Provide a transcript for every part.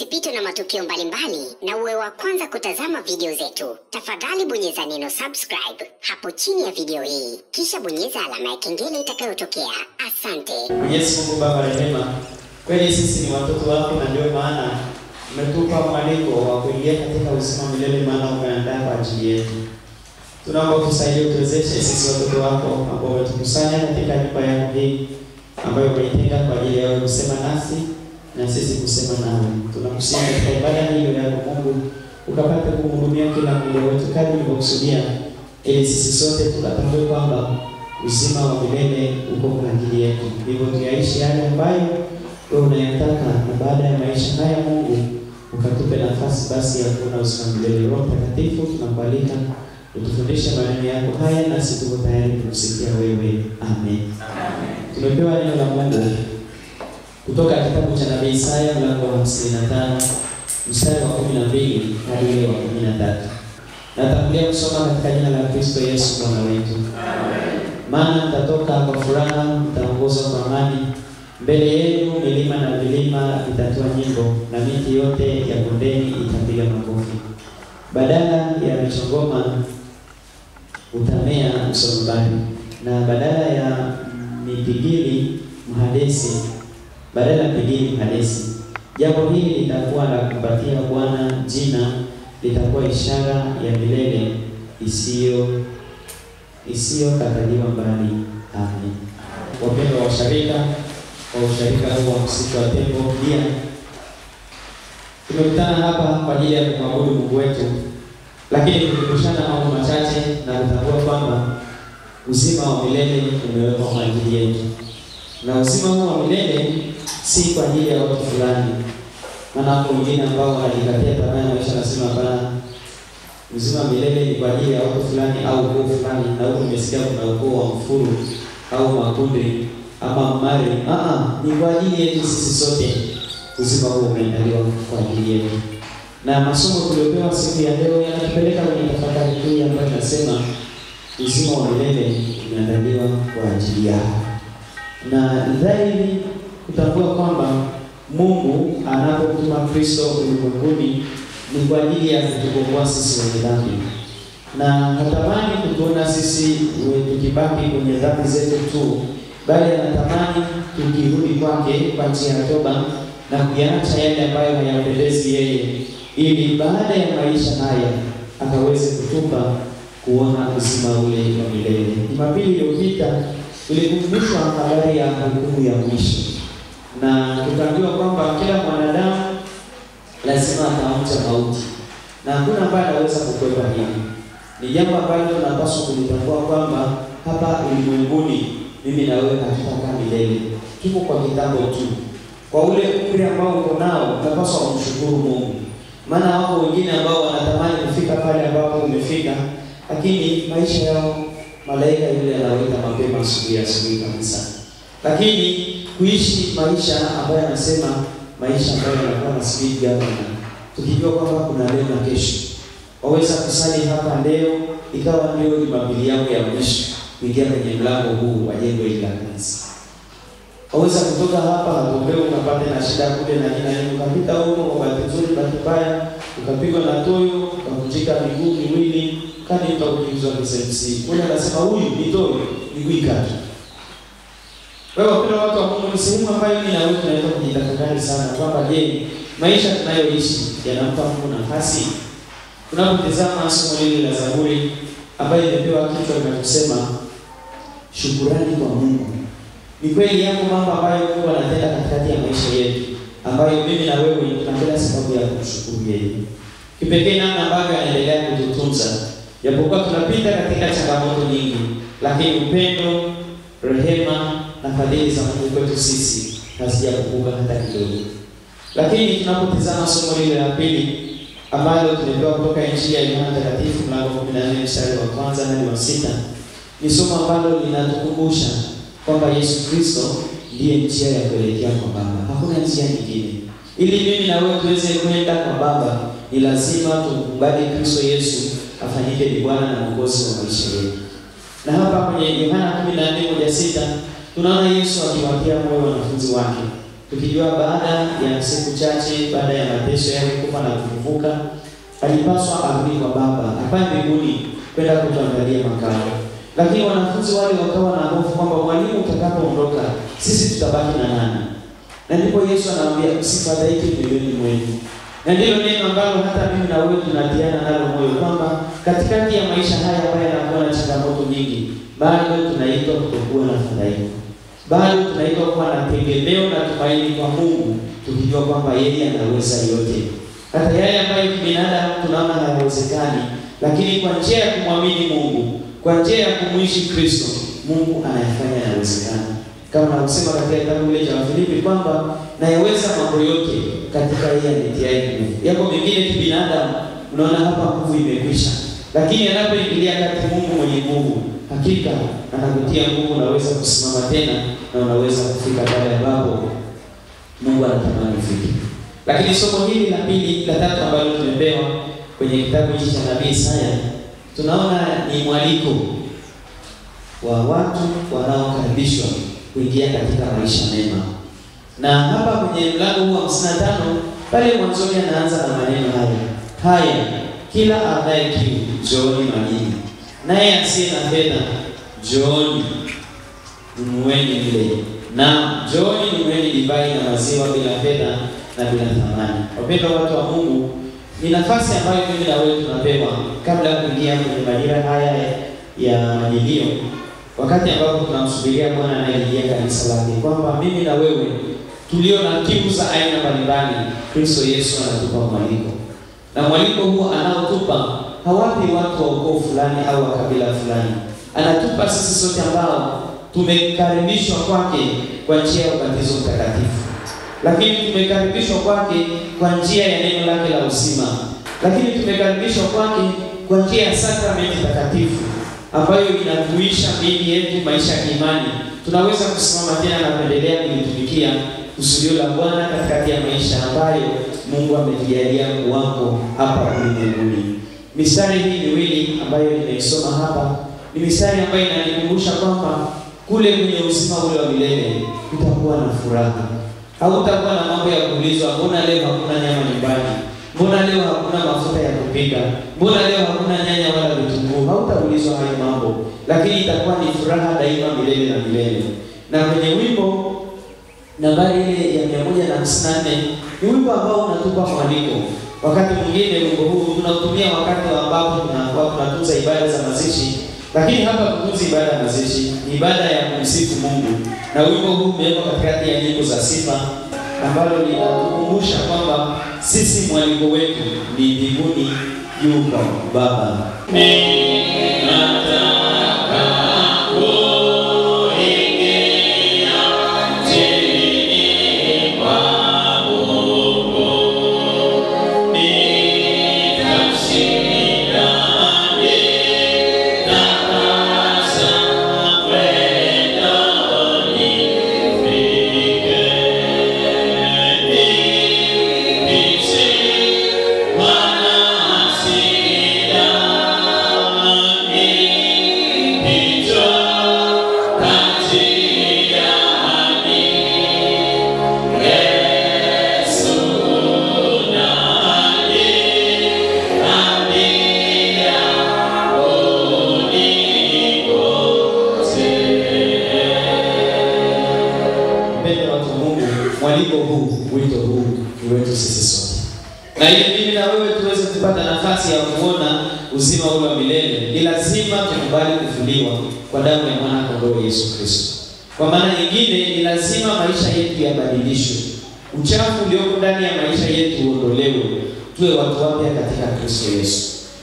usipitwe na matukio mbalimbali na uwe wa kwanza kutazama video zetu, tafadhali bonyeza neno subscribe hapo chini ya video hii, kisha bonyeza alama ya kengele itakayotokea. Asante. Mwenyezi Mungu Baba rehema, kweli sisi ni watoto wako na ndio maana umetupa mwaliko wa kuingia katika uzima milele, maana umeandaa kwa ajili yetu. Tunaomba tusaidie, utuwezeshe sisi watoto wako ambao umetukusanya katika nyumba yako hii ambayo umeitenga kwa ajili ya kusema nasi na sisi kusema nawe. Tunakusihi katika ibada hii ya Mungu ukapate kumhudumia kila mmoja wetu kadri ulivyokusudia, ili sisi sote tukatambue kwamba uzima wa milele uko kwa ajili yetu. Hivyo tuyaishi yale ambayo wewe unayataka, na baada ya maisha haya Mungu ukatupe nafasi basi ya kuona uzima wa milele. Roho Mtakatifu tunakualika utufundishe maneno yako haya, nasi tuko tayari kukusikia wewe. Amen. Tumepewa neno la Mungu kutoka kitabu cha Nabii Isaya mlango wa 55 mstari wa 12 hadi ule wa 13. Natangulia kusoma katika jina la Kristo Yesu Bwana wetu. Amen. Maana mtatoka kwa furaha, mtaongozwa kwa amani. Mbele yenu milima na vilima vitatoa nyimbo, na miti yote ya bondeni itapiga makofi. Badala ya michongoma utamea msorobari, na badala ya mipigili mhadesi, Jambo hili litakuwa la kumpatia Bwana jina, litakuwa ishara ya milele isiyo mbali. Amen. Wapendwa wa usharika huu wa msitu wa Tembo pia tumekutana hapa kwa ajili ya kumwabudu Mungu wetu, lakini tukikumbushana mambo machache na kutambua kwamba uzima wa milele umewekwa kwa ajili yetu. Na uzima huu wa milele si kwa ajili ya watu fulani. Maana hapo wengine ambao wanajikatia tamaa ya maisha nasema hapana, uzima wa milele ni kwa ajili ya watu fulani au ukoo fulani, na huko nimesikia kuna ukoo wa Mfuru au Makundi ama Mari. Ni kwa ajili yetu sisi sote. Uzima huu umeandaliwa kwa ajili yetu. Na masomo tuliopewa siku ya leo yanatupeleka kwenye tafakari hii ambayo inasema uzima wa milele umeandaliwa kwa ajili yako. Na dhahiri kutambua kwamba Mungu anapomtuma Kristo ulimwenguni ni kwa ajili ya kutukomboa sisi wenye dhambi. Na hatamani kutuona sisi tukibaki kwenye dhambi zetu tu, bali anatamani tukirudi kwake kwa njia ya toba na kuyaacha yale ambayo hayampendezi yeye, ili baada ya maisha haya akaweze kutupa kuona uzima ule wa milele. Jumapili iliyopita tulikumbushwa habari ya hukumu ya mwisho, na tukaambiwa kwamba kila mwanadamu lazima ataonja mauti, na hakuna ambaye anaweza kukwepa hili. Ni jambo ambalo tunapaswa kulitambua kwamba hapa ulimwenguni mimi na wewe hatutakaa milele, tuko kwa kitambo tu. Kwa ule umri ambao uko nao tunapaswa kumshukuru Mungu, maana wako wengine ambao wanatamani kufika pale ambapo umefika, lakini maisha yao malaika yule anawaita mapema asubuhi kabisa. Lakini kuishi maisha ambayo anasema maisha ambayo yanakuwa na speed governor, tukijua kwamba kuna leo na kesho. Waweza kusali hapa leo ikawa ndio Jumapili yako ya mwisho kuingia kwenye mlango huu wa jengo hili la kanisa. Waweza kutoka hapa hatumbeo ukapata na shida kule na nini, ukapita huko kwa bahati nzuri bahati mbaya ukapigwa na toyo, ukavunjika miguu miwili, kadi utakuingizwa KCMC. Mmoja anasema huyu ni toyo, miguu ikata. Wewe wapenda watu wa Mungu, ni sehemu ambayo mimi na wewe tunaweza kujitafakari sana kwamba je, maisha tunayoishi yanampa Mungu nafasi? Tunapotazama somo hili la Zaburi ambayo imepewa kichwa kinachosema shukrani kwa Mungu. Ni kweli yako mambo ambayo Mungu anatenda katikati ya maisha yetu, ambayo mimi na wewe tunapenda sababu ya kumshukuru yeye. Kipekee namna ambavyo anaendelea kututunza. Japokuwa tunapita katika changamoto nyingi, lakini upendo, rehema na fadhili za Mungu kwetu sisi hazijapunguka hata kidogo. Lakini tunapotazama somo hili la pili ambalo tumepewa kutoka Injili ya Yohana Mtakatifu mlango wa 14 mstari wa 1 hadi wa 6, ni somo ambalo linatukumbusha kwamba Yesu Kristo ndiye njia ya kuelekea kwa Baba. Hakuna njia nyingine. Ili mimi na wewe tuweze kwenda kwa Baba, ni lazima tukubali Kristo Yesu afanyike ni Bwana na Mwokozi wa maisha yetu. Na hapa kwenye Yohana 14:1-6 tunaona Yesu akiwatia moyo wanafunzi wake tukijua baada ya siku chache baada ya mateso yake kufa na kufufuka alipaswa arudi kwa Baba hapa mbinguni kwenda kutuandalia makao. Lakini wanafunzi wale wakawa na hofu kwamba mwalimu utakapoondoka sisi tutabaki na nani? Na ndipo Yesu anawaambia msifadhaike mioyoni mwenu. Na ndilo neno ambalo hata mimi na wewe tunatiana nalo moyo kwamba katikati ya maisha haya ambayo yanakuwa na changamoto nyingi, bado tunaitwa kutokuwa na fadhaiko. Bado tunaitwa kuwa na tegemeo na tumaini kwa Mungu, tukijua kwamba yeye anaweza yote. Hata yale ambayo kibinadamu tunaona hayawezekani, lakini kwa njia ya kumwamini Mungu, kwa njia ya kumuishi Kristo, Mungu anayafanya yanawezekana. Kama anavyosema katika kitabu kile cha Filipi kwamba nayaweza mambo yote katika yeye anitiaye nguvu. Yako mengine kibinadamu unaona hapa nguvu imekwisha, lakini anapoingilia kati Mungu mwenye nguvu, hakika anakutia nguvu, unaweza kusimama tena na unaweza kufika pale ambapo Mungu anatamani ufike. Lakini somo hili la pili la tatu ambalo tumepewa kwenye kitabu hiki cha Nabii Isaya, tunaona ni mwaliko wa watu wanaokaribishwa kuingia katika maisha mema. Na hapa kwenye mlango huu wa 55 pale mwanzoni anaanza na maneno haya, kila ambaye kiu njooni majini, naye asiye na fedha njooni nunueni mle, na njooni nunueni divai na maziwa bila fedha na bila thamani. Wapendwa watu wa Mungu, ni nafasi ambayo mimi na wewe tunapewa kabla ya kuingia kwenye majira haya ya majilio, wakati ambapo tunamsubiria Bwana anayeingia kanisa lake, kwamba mimi na wewe tulio na kiu za aina mbalimbali, Kristo Yesu anatupa mwaliko. Na mwaliko huu anaotupa hawapi watu wa ukoo fulani au wa kabila fulani. Anatupa sisi sote ambao tumekaribishwa kwake kwa njia ya ubatizo mtakatifu. Lakini tumekaribishwa kwake kwa njia ya neno lake la uzima. Lakini tumekaribishwa kwake kwa njia ya sakramenti takatifu ambayo inatuisha miili yetu maisha ya imani. Tunaweza kusimama tena na kuendelea kulitumikia kusudio la Bwana katikati ya maisha ambayo Mungu ametujalia kuwako hapa ulimwenguni. Mistari hii miwili ambayo nimeisoma hapa ni mistari ambayo inanikumbusha kwamba kule kwenye uzima ule wa milele utakuwa na furaha. Hautakuwa na mambo ya kuulizwa, mbona leo hakuna nyama nyumbani? Mbona leo hakuna mafuta ya kupika? Mbona leo hakuna nyanya wala vitunguu? Hautaulizwa hayo mambo, lakini itakuwa ni furaha daima milele na milele. Na kwenye wimbo nambari ile ya 154 ni wimbo ambao unatupa mwaliko. Wakati mwingine wimbo huu tunautumia wakati ambapo tunatunza ibada za mazishi, lakini hapa kutunza ibada ya mazishi ni ibada ya kumsifu Mungu. Na wimbo huu umewekwa katikati ya nyimbo za sifa ambalo linatukumbusha kwamba sisi mwaliko wetu ni mbinguni juu kwa Baba. Mwaliko huu, wito huu ni wetu sisi sote. Na ili mimi na wewe tuweze kupata nafasi ya kuona uzima ule wa milele, ni lazima tukubali kufuliwa kwa damu ya mwana kondoo Yesu Kristo. Kwa maana nyingine ni lazima maisha yetu yabadilishwe. Uchafu ulioko ndani ya maisha yetu uondolewe, tuwe watu wapya katika Kristo Yesu.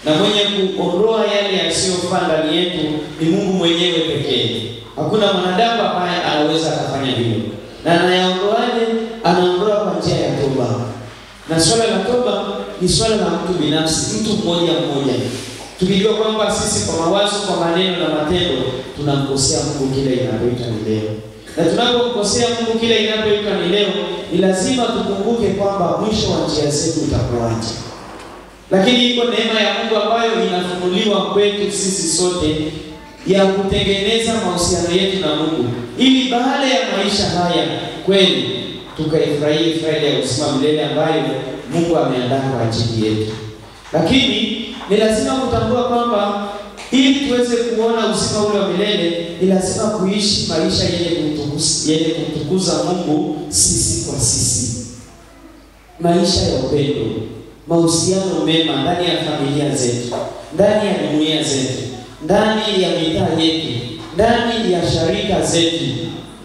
Na mwenye kuondoa yale yasiyofaa ndani yetu ni Mungu mwenyewe pekee. Hakuna mwanadamu ambaye anaweza kufanya hivyo. Na anayaondoaje? Anaondoa kwa njia ya toba. Na swala la toba ni swala la mtu binafsi, mtu mmoja mmoja. Tukijua kwamba sisi kwa mawazo, kwa maneno na matendo tunamkosea Mungu kila inapoitwa ni leo. Na tunapomkosea Mungu kila inapoitwa ni leo, ni lazima tukumbuke kwamba mwisho wa njia zetu utakuwaje. Lakini iko neema ya Mungu ambayo inafunuliwa kwetu sisi sote ya kutengeneza mahusiano yetu na Mungu, ili baada ya maisha haya kweli tukaifurahie Friday ya uzima milele ambayo Mungu ameandaa kwa ajili yetu. Lakini ni lazima kutambua kwamba ili tuweze kuona uzima ule wa milele, ni lazima kuishi maisha yenye kumtukuza Mungu sisi kwa sisi. Maisha ya upendo, mahusiano mema ndani ya familia zetu, ndani ya jumuiya zetu, ndani ya mitaa yetu, ndani ya sharika zetu.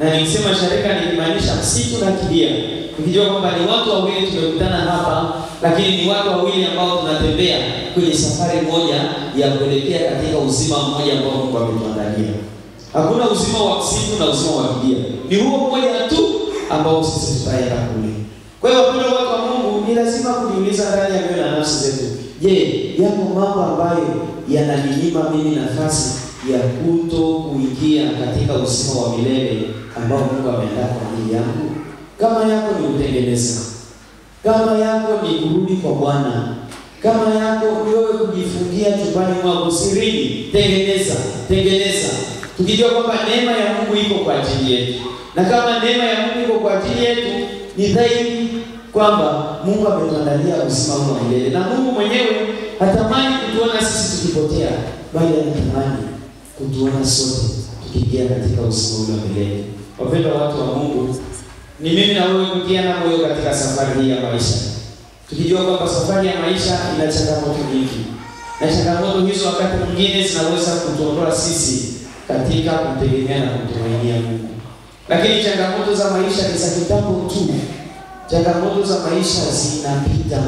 Na nikisema sharika nikimaanisha msitu na kidia. Tukijua kwamba ni watu wawili tumekutana hapa, lakini ni watu wawili ambao tunatembea kwenye safari moja ya kuelekea katika uzima mmoja ambao Mungu ametuandalia. Hakuna uzima wa msitu na uzima wa kidia. Ni huo mmoja tu ambao sisi tutaenda kule. Kwa hiyo wapendwa watu wa Mungu, ni lazima kujiuliza ndani ya mioyo na nafsi zetu. Je, yako mambo ambayo yananinyima mimi nafasi ya kuingia katika uzima wa milele ambao Mungu ameandaa kwa ajili yangu? Kama yako ni kutengeneza, kama yako ni kurudi kwa Bwana, kama yako ni wewe kujifungia chumbani mwako sirini, tengeneza. Tukijua kwamba neema ya Mungu iko kwa ajili yetu. Na kama neema ya Mungu iko kwa ajili yetu, ni dhahiri kwamba Mungu ametuandalia uzima wa milele. Na Mungu mwenyewe hatamani kutuona sisi tukipotea, bali anatamani kutuona sote tukiingia katika uzima wa milele. Wapendwa watu wa Mungu, ni mimi na wewe kutiana moyo katika safari hii ya maisha. Tukijua kwamba safari ya maisha ina changamoto nyingi. Na changamoto hizo wakati mwingine zinaweza kutuondoa sisi katika kumtegemea na kumtumainia Mungu. Lakini changamoto za maisha ni za kitambo tu. Changamoto za maisha zinapita.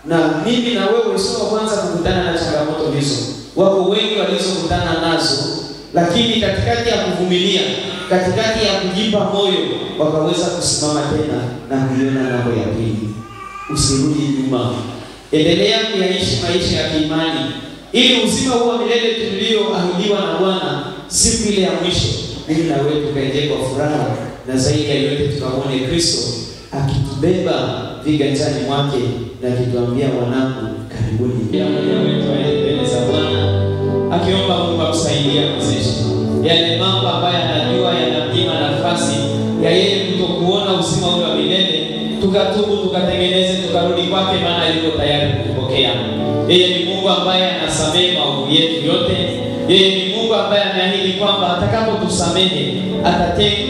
Na mimi na wewe sio kwanza kukutana na changamoto hizo. Wako wengi walizokutana nazo, lakini katikati ya kuvumilia, katikati ya kujipa moyo, wakaweza kusimama tena na kuiona mambo ya pili. Usirudi nyuma. Endelea kuyaishi maisha ya kiimani ili uzima huo milele tulioahidiwa na Bwana siku ile ya mwisho, mimi na wewe tukaingie kwa furaha, na zaidi ya yote tukamwone Kristo akitubeba viganjani mwake na akituambia, wanangu, karibuni. Mmoja wetu aende za Bwana akiomba Mungu amsaidie kuwezesha yale mambo ambayo anajua yanamnyima nafasi ya yeye kutokuona uzima ule wa milele. Tukatubu, tukatengeneze, tukarudi kwake, maana yuko tayari kutupokea. Yeye ni Mungu ambaye anasamehe maovu yetu yote. Yeye ni Mungu ambaye ameahidi kwamba atakapotusamehe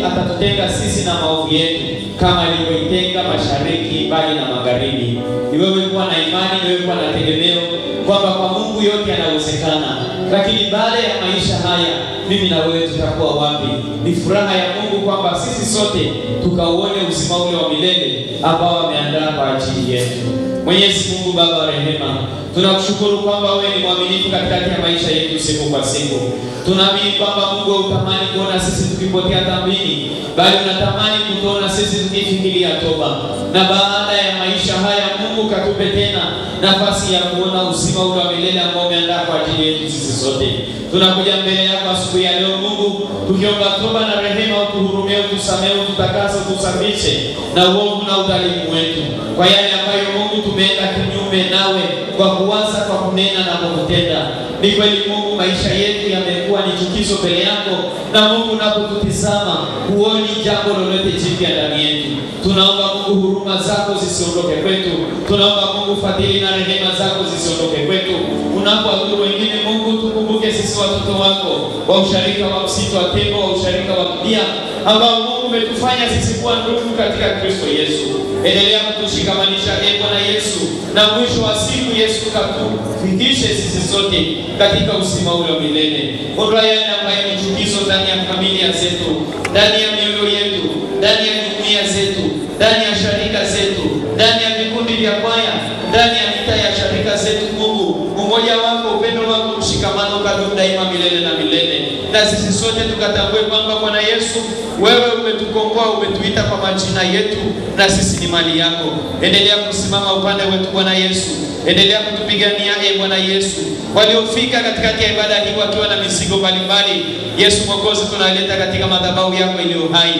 atatutenga sisi na maovu yetu, kama alivyoitenga mashariki mbali na magharibi. Ni wewe kuwa na imani, ni wewe kuwa na tegemeo kwamba kwa Mungu yote yanawezekana. Lakini baada ya maisha haya, mimi na wewe tutakuwa wapi? Ni furaha ya Mungu kwamba sisi sote tukauone uzima ule wa milele ambao ameandaa kwa ajili yetu. Mwenyezi Mungu Baba wa rehema, tunakushukuru kwamba wewe ni mwaminifu katikati ya maisha yetu siku kwa siku. Tunaamini kwamba Mungu hutamani kuona sisi tukipotea dhambini, bali unatamani kutuona sisi tukifikiria toba. Na baada ya maisha haya, Mungu katupe tena nafasi ya kuona uzima ule wa milele ambao umeandaa kwa ajili yetu sisi sote. Tunakuja mbele yako asubuhi ya leo Mungu, tukiomba toba na rehema, utuhurumie, utusamehe, ututakase, utusafishe na uovu na udhalimu wetu. Kwa yale ambayo Mungu tumeenda kinyume nawe kwa kuwaza, kwa kunena na kwa kutenda. Ni kweli Mungu, maisha yetu yamekuwa ni chukizo mbele yako, na Mungu unapotutizama huoni jambo lolote jipya ndani yetu. Tunaomba Mungu huruma zako zisiondoke kwetu. Tunaomba Mungu fadhili na rehema zako zisiondoke kwetu. Unapoabudu wengine Mungu, tukumbuke sisi watoto wako wa usharika wa msitu wa tembo, wa usharika wa dunia, ambao Mungu umetufanya sisi kuwa ndugu katika Kristo Yesu. Endelea kutushikamanisha Bwana Yesu, na mwisho wa siku Yesu katufikishe sisi sote katika uzima ule wa milele. Ondoa yale ambayo ni chukizo ndani ya familia zetu, ndani ya mioyo yetu, ndani ya jumuiya zetu, ndani ya sharika zetu, ndani ya vikundi vya kwaya, ndani ya mitaa ya sharika zetu. Mungu, umoja wako, upendo wako, mshikamano kadumu daima milele na milele. Na sisi sote tukatambue kwamba Bwana Yesu, wewe umetukomboa, umetuita kwa majina yetu, na sisi ni mali yako. Endelea kusimama upande wetu Bwana Yesu. Endelea kutupigania Bwana Yesu. Waliofika katikati ya ibada hii wakiwa na mizigo mbalimbali, Yesu Mwokozi, tunaleta katika madhabahu yako iliyo hai.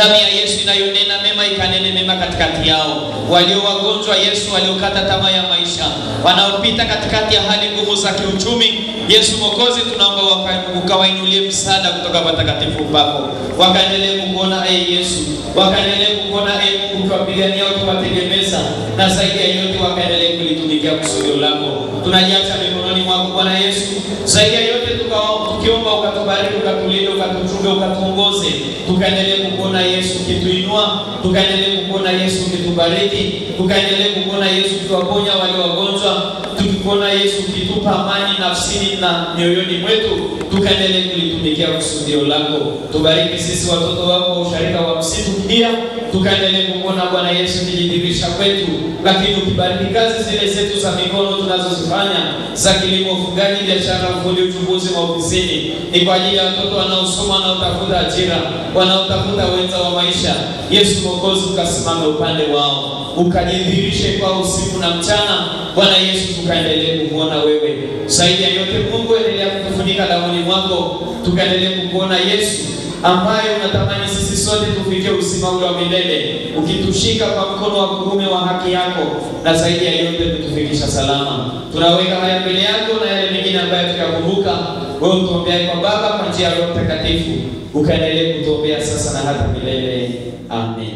Damu ya Yesu inayonena mema ikanene mema katikati yao. Walio wagonjwa Yesu, waliokata tamaa ya maisha, wanaopita katikati ya hali ngumu za kiuchumi, Yesu Mwokozi, tunaomba ukawainulie msaada kutoka patakatifu pako. Wakaendelee kukuona Yesu, wakaendelee kukuona Mungu, ukiwapigania, ukiwategemeza, na zaidi ya yote wakaendelee kulitumikia kusudi lako. Tunajiacha mikononi mwako Bwana Yesu. Zaidi ya yote tukiomba ukatubariki, ukatulinde, ukatuchunge, ukatuongoze. Tukaendelee kukuona Yesu ukituinua, tukaendelee kukuona Yesu ukitubariki, tukaendelee kukuona Yesu ukiwaponya wale wagonjwa, tukikuona Yesu ukitupa amani nafsini na mioyoni mwetu, tukaendelee kulitumikia kusudio lako. Tubariki sisi watoto wako usharika wa msitu pia, tukaendelee kukuona Bwana Yesu ukijidhihirisha kwetu, lakini ukibariki kazi zile zetu za mikono tunazozifanya, za kilimo, ufugaji, biashara, ufundi, uchunguzi, maofisini. Ni kwa ajili ya watoto wanaosoma na utafuta ajira, wanaotafuta wenza wa maisha. Yesu Mwokozi, ukasimame upande wao, ukajidhihirishe kwa usiku na mchana. Bwana Yesu, tukaendelee kukuona wewe. Zaidi ya yote Mungu, endelea kutufunika damu mwako, tukaendelee kukuona Yesu ambaye unatamani sisi sote tufikie uzima ule wa milele, ukitushika kwa mkono wa kuume wa haki yako, na zaidi ya yote kutufikisha salama. Tunaweka haya mbele yako na yale mengine ambayo tukakumbuka. Wewe utuombee kwa Baba kwa njia ya Roho Mtakatifu, ukaendelee kutuombea sasa na hata milele. Amen.